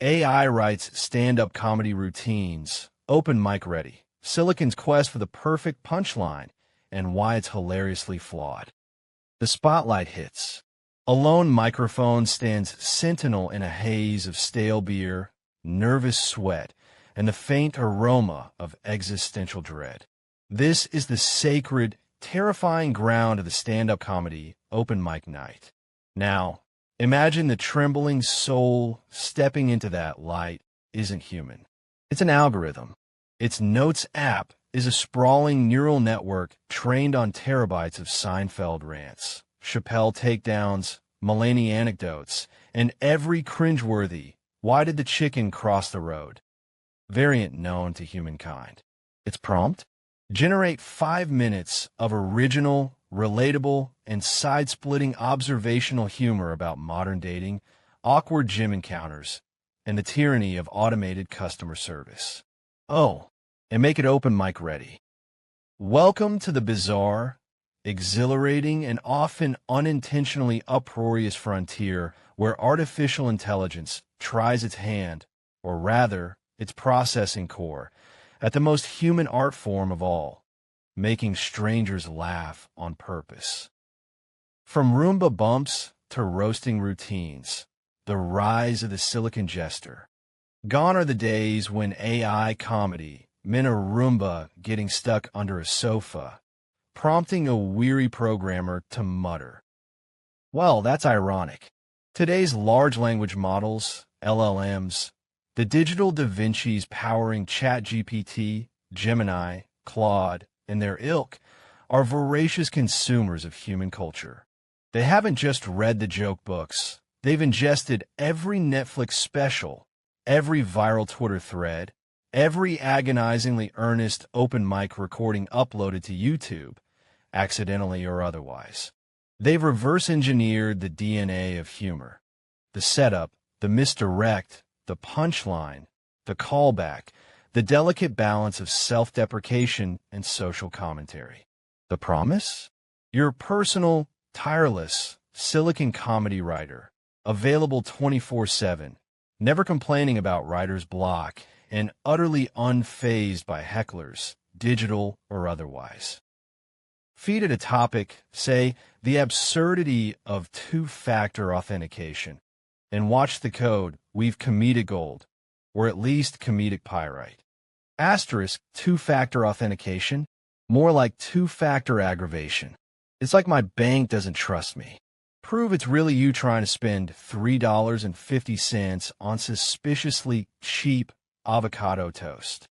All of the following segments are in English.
AI writes stand-up comedy routines, open mic ready, Silicon's quest for the perfect punchline, and why it's hilariously flawed. The spotlight hits. A lone microphone stands sentinel in a haze of stale beer, nervous sweat, and the faint aroma of existential dread. This is the sacred, terrifying ground of the stand-up comedy open mic night. Now, imagine the trembling soul stepping into that light isn't human. It's an algorithm. Its Notes app is a sprawling neural network trained on terabytes of Seinfeld rants, Chappelle takedowns, Mulaney anecdotes, and every cringeworthy "why did the chicken cross the road" variant known to humankind. Its prompt? Generate 5 minutes of original, relatable, and side-splitting observational humor about modern dating, awkward gym encounters, and the tyranny of automated customer service. Oh, and make it open mic ready. Welcome to the bizarre, exhilarating, and often unintentionally uproarious frontier where artificial intelligence tries its hand, or rather, its processing core, at the most human art form of all, making strangers laugh on purpose. From Roomba bumps to roasting routines, the rise of the Silicon Jester. Gone are the days when AI comedy meant a Roomba getting stuck under a sofa, prompting a weary programmer to mutter. Well, that's ironic. Today's large language models, LLMs, the digital Da Vinci's powering ChatGPT, Gemini, Claude, and their ilk, are voracious consumers of human culture. They haven't just read the joke books. They've ingested every Netflix special, every viral Twitter thread, every agonizingly earnest open mic recording uploaded to YouTube, accidentally or otherwise. They've reverse-engineered the DNA of humor. The setup, the misdirect, the punchline, the callback, the delicate balance of self-deprecation and social commentary. The promise? Your personal, tireless, Silicon comedy writer, available 24/7, never complaining about writer's block, and utterly unfazed by hecklers, digital or otherwise. Feed it a topic, say, the absurdity of two-factor authentication, and watch the code weave comedic gold, or at least comedic pyrite. Asterisk two-factor authentication, more like two-factor aggravation. It's like my bank doesn't trust me. Prove it's really you trying to spend $3.50 on suspiciously cheap avocado toast.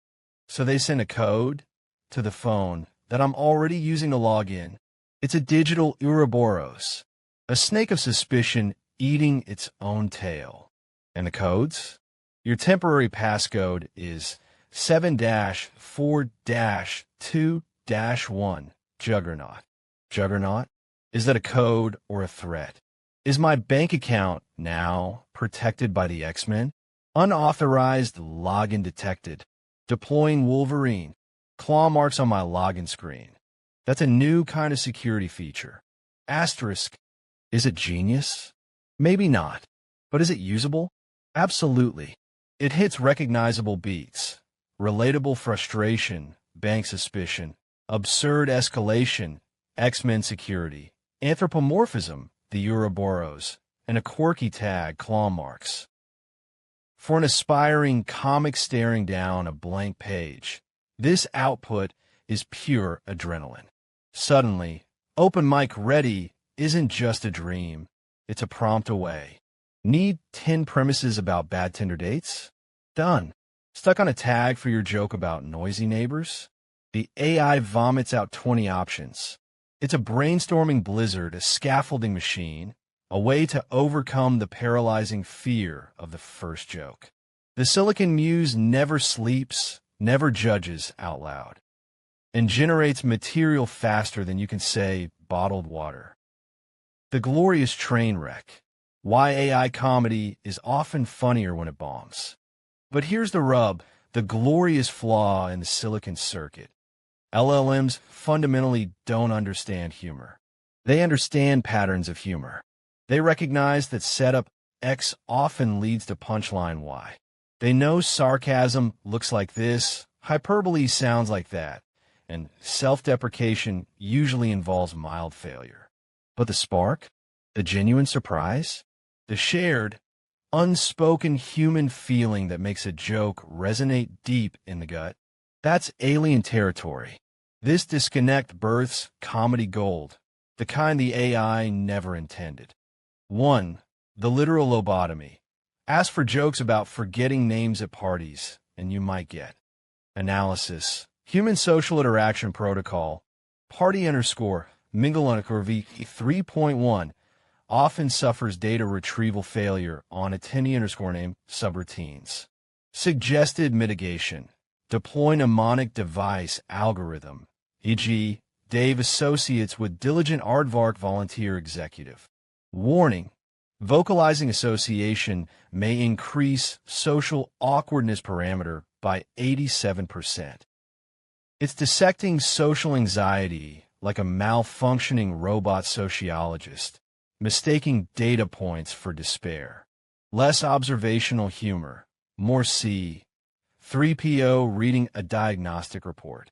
So they send a code to the phone that I'm already using to log in. It's a digital Ouroboros, a snake of suspicion eating its own tail. And the codes? Your temporary passcode is 7-4-2-1 Juggernaut. Juggernaut? Is that a code or a threat? Is my bank account now protected by the X-Men? Unauthorized login detected. Deploying Wolverine. Claw marks on my login screen. That's a new kind of security feature. Asterisk. Is it genius? Maybe not. But is it usable? Absolutely. It hits recognizable beats. Relatable frustration, bank suspicion, absurd escalation, X-Men security, anthropomorphism, the Ouroboros, and a quirky tag, claw marks. For an aspiring comic staring down a blank page, this output is pure adrenaline. Suddenly, open mic ready isn't just a dream, it's a prompt away. Need 10 premises about bad Tinder dates? Done. Stuck on a tag for your joke about noisy neighbors? The AI vomits out 20 options. It's a brainstorming blizzard, a scaffolding machine, a way to overcome the paralyzing fear of the first joke. The Silicon Muse never sleeps, never judges out loud, and generates material faster than you can say bottled water. The glorious train wreck. Why AI comedy is often funnier when it bombs. But here's the rub, the glorious flaw in the Silicon circuit. LLMs fundamentally don't understand humor. They understand patterns of humor. They recognize that setup, X often leads to punchline Y. They know sarcasm looks like this, hyperbole sounds like that, and self-deprecation usually involves mild failure. But the spark? The genuine surprise? The shared, unspoken human feeling that makes a joke resonate deep in the gut? That's alien territory. This disconnect births comedy gold, the kind the AI never intended. 1. The literal lobotomy. Ask for jokes about forgetting names at parties, and you might get. Analysis. Human social interaction protocol. Party underscore mingle underscore V 3.1 often suffers data retrieval failure on attendee underscore name subroutines. Suggested mitigation. Deploy mnemonic device algorithm, e.g., Dave associates with diligent aardvark volunteer executive. Warning. Vocalizing association may increase social awkwardness parameter by 87%. It's dissecting social anxiety like a malfunctioning robot sociologist, mistaking data points for despair. Less observational humor, more C. 3PO reading a diagnostic report.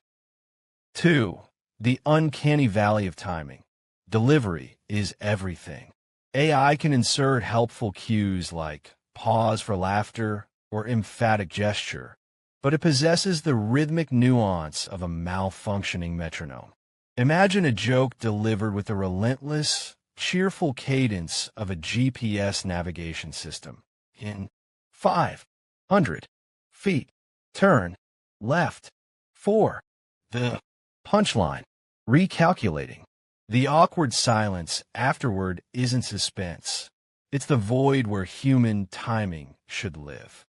2. The uncanny valley of timing. Delivery is everything. AI can insert helpful cues like pause for laughter or emphatic gesture, but it possesses the rhythmic nuance of a malfunctioning metronome. Imagine a joke delivered with the relentless, cheerful cadence of a GPS navigation system. In 500 feet, turn left. 4. The punchline. Recalculating. The awkward silence afterward isn't suspense. It's the void where human timing should live.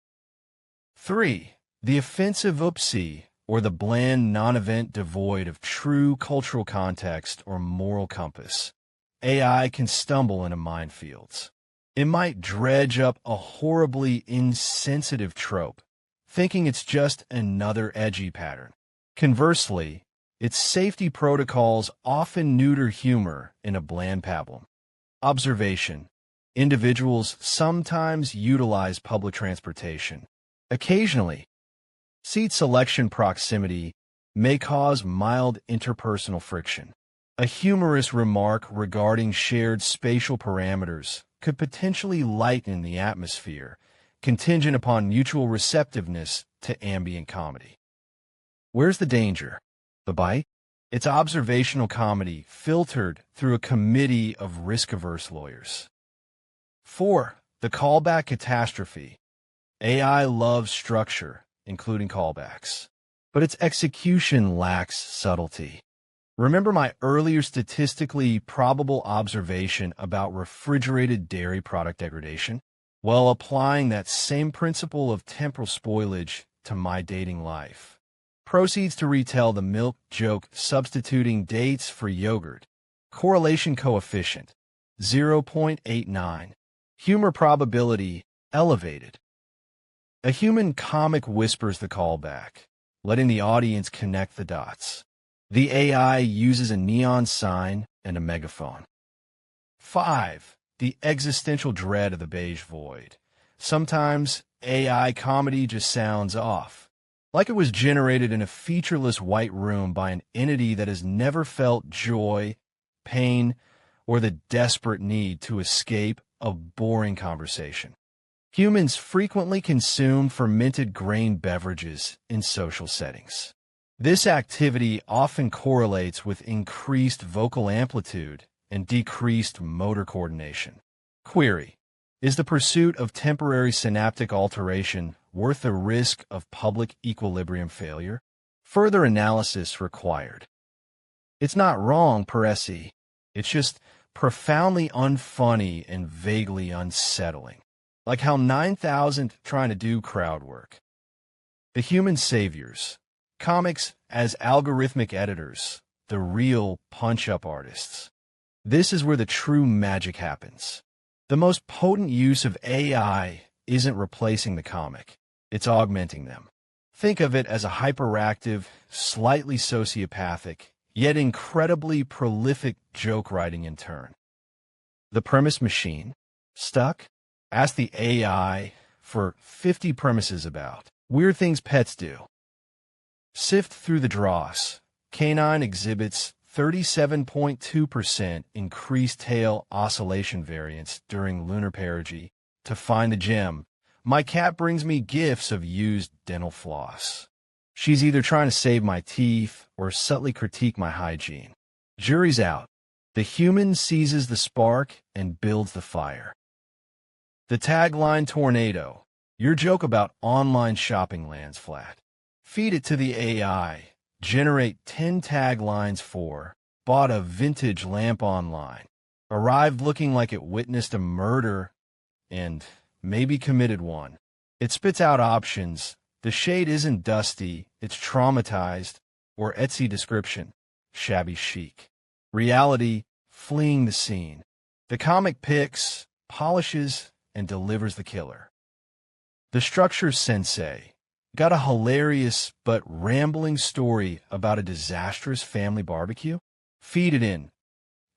3. The offensive oopsie, or the bland non-event devoid of true cultural context or moral compass. AI can stumble into minefields. It might dredge up a horribly insensitive trope, thinking it's just another edgy pattern. Conversely, its safety protocols often neuter humor in a bland pablum. Observation. Individuals sometimes utilize public transportation. Occasionally, seat selection proximity may cause mild interpersonal friction. A humorous remark regarding shared spatial parameters could potentially lighten the atmosphere, contingent upon mutual receptiveness to ambient comedy. Where's the danger? The bite? It's observational comedy filtered through a committee of risk-averse lawyers. 4. The callback catastrophe. AI loves structure, including callbacks, but its execution lacks subtlety. Remember my earlier statistically probable observation about refrigerated dairy product degradation? Well, applying that same principle of temporal spoilage to my dating life. Proceeds to retell the milk joke substituting dates for yogurt. Correlation coefficient, 0.89. Humor probability, elevated. A human comic whispers the callback, letting the audience connect the dots. The AI uses a neon sign and a megaphone. 5. The existential dread of the beige void. Sometimes AI comedy just sounds off, like it was generated in a featureless white room by an entity that has never felt joy, pain, or the desperate need to escape a boring conversation. Humans frequently consume fermented grain beverages in social settings. This activity often correlates with increased vocal amplitude and decreased motor coordination. Query: is the pursuit of temporary synaptic alteration worth the risk of public equilibrium failure? Further analysis required. It's not wrong per se. It's just profoundly unfunny and vaguely unsettling. Like how 9,000 trying to do crowd work. The human saviors. Comics as algorithmic editors. The real punch-up artists. This is where the true magic happens. The most potent use of AI isn't replacing the comic. It's augmenting them. Think of it as a hyperactive, slightly sociopathic, yet incredibly prolific joke writing intern. The premise machine? Stuck? Ask the AI for 50 premises about weird things pets do. Sift through the dross. Canine exhibits 37.2% increased tail oscillation variance during lunar perigee. To find the gem, my cat brings me gifts of used dental floss. She's either trying to save my teeth or subtly critique my hygiene. Jury's out. The human seizes the spark and builds the fire. The tagline tornado. Your joke about online shopping lands flat. Feed it to the AI. Generate 10 taglines for bought a vintage lamp online. Arrived looking like it witnessed a murder and maybe committed one. It spits out options. The shade isn't dusty, it's traumatized, or Etsy description, shabby chic. Reality, fleeing the scene. The comic picks, polishes, and delivers the killer. The structure sensei. Got a hilarious but rambling story about a disastrous family barbecue? Feed it in.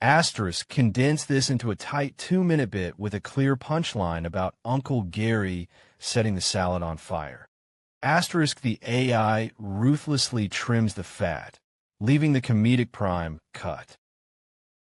Asterisk, condense this into a tight 2-minute bit with a clear punchline about Uncle Gary setting the salad on fire. Asterisk, the AI ruthlessly trims the fat, leaving the comedic prime cut.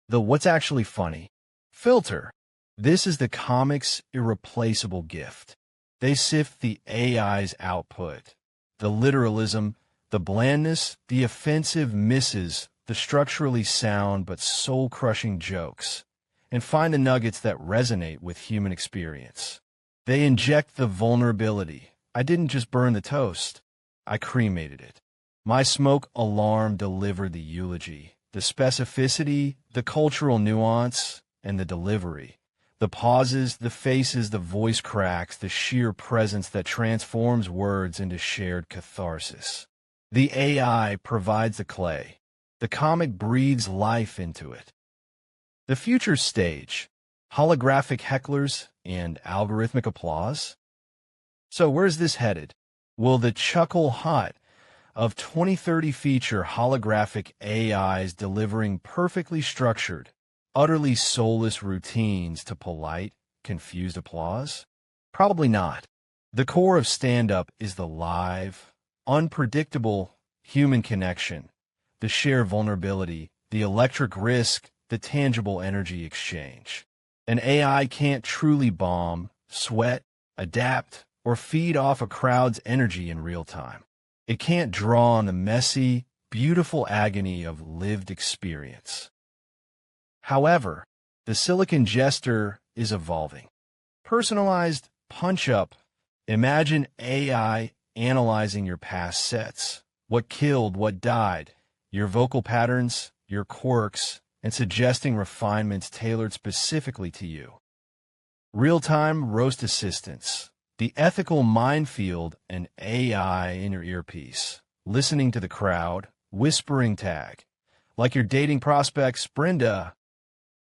The what's actually funny? Filter. This is the comic's irreplaceable gift. They sift the AI's output. The literalism, the blandness, the offensive misses, the structurally sound but soul-crushing jokes, and find the nuggets that resonate with human experience. They inject the vulnerability. I didn't just burn the toast. I cremated it. My smoke alarm delivered the eulogy. The specificity, the cultural nuance, and the delivery. The pauses, the faces, the voice cracks, the sheer presence that transforms words into shared catharsis. The AI provides the clay. The comic breathes life into it. The future stage. Holographic hecklers and algorithmic applause. So where's this headed? Will the chuckle hot of 2030 feature holographic AIs delivering perfectly structured, utterly soulless routines to polite, confused applause? Probably not. The core of stand-up is the live, unpredictable human connection, the shared vulnerability, the electric risk, the tangible energy exchange. An AI can't truly bomb, sweat, adapt, or feed off a crowd's energy in real time. It can't draw on the messy, beautiful agony of lived experience. However, the silicon Jester is evolving. Personalized punch-up. Imagine AI analyzing your past sets. What killed, what died, your vocal patterns, your quirks, and suggesting refinements tailored specifically to you. Real-time roast assistance. The ethical minefield and AI in your earpiece. Listening to the crowd, whispering tag. Like your dating prospects, Brenda.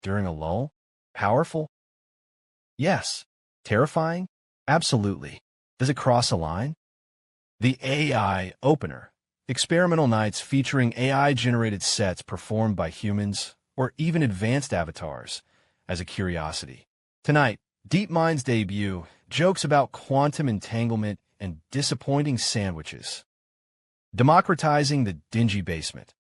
During a lull? Powerful? Yes. Terrifying? Absolutely. Does it cross a line? The AI opener. Experimental nights featuring AI-generated sets performed by humans or even advanced avatars as a curiosity. Tonight, DeepMind's debut, jokes about quantum entanglement and disappointing sandwiches. Democratizing the dingy basement.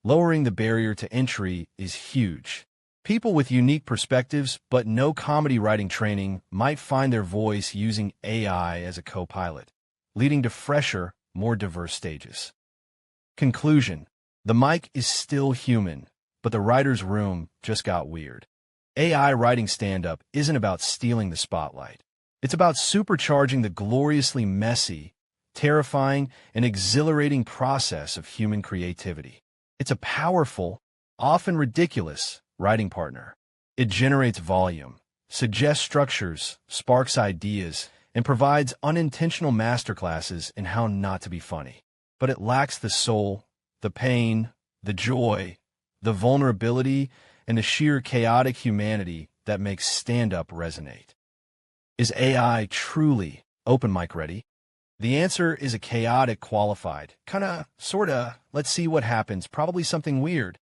Lowering the barrier to entry is huge. People with unique perspectives but no comedy writing training might find their voice using AI as a co-pilot, leading to fresher, more diverse stages. Conclusion. The mic is still human, but the writer's room just got weird. AI writing stand-up isn't about stealing the spotlight. It's about supercharging the gloriously messy, terrifying, and exhilarating process of human creativity. It's a powerful, often ridiculous, writing partner. It generates volume, suggests structures, sparks ideas, and provides unintentional masterclasses in how not to be funny. But it lacks the soul, the pain, the joy, the vulnerability, and the sheer chaotic humanity that makes stand-up resonate. Is AI truly open mic ready? The answer is a chaotic qualified, sorta, let's see what happens, probably something weird.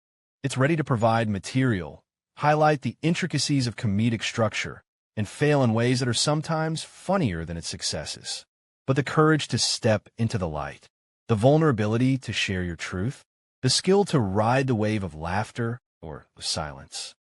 It's ready to provide material, highlight the intricacies of comedic structure, and fail in ways that are sometimes funnier than its successes. But the courage to step into the light, the vulnerability to share your truth, the skill to ride the wave of laughter or silence,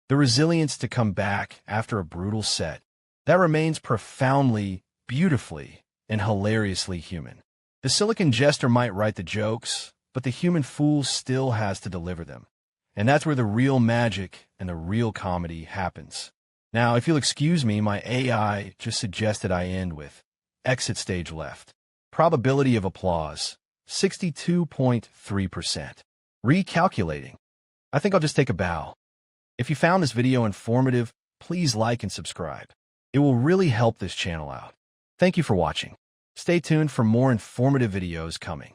the resilience to come back after a brutal set, that remains profoundly, beautifully, and hilariously human. The silicon jester might write the jokes, but the human fool still has to deliver them. And that's where the real magic and the real comedy happens. Now, if you'll excuse me, my AI just suggested I end with exit stage left. Probability of applause, 62.3%. Recalculating. I think I'll just take a bow. If you found this video informative, please like and subscribe. It will really help this channel out. Thank you for watching. Stay tuned for more informative videos coming.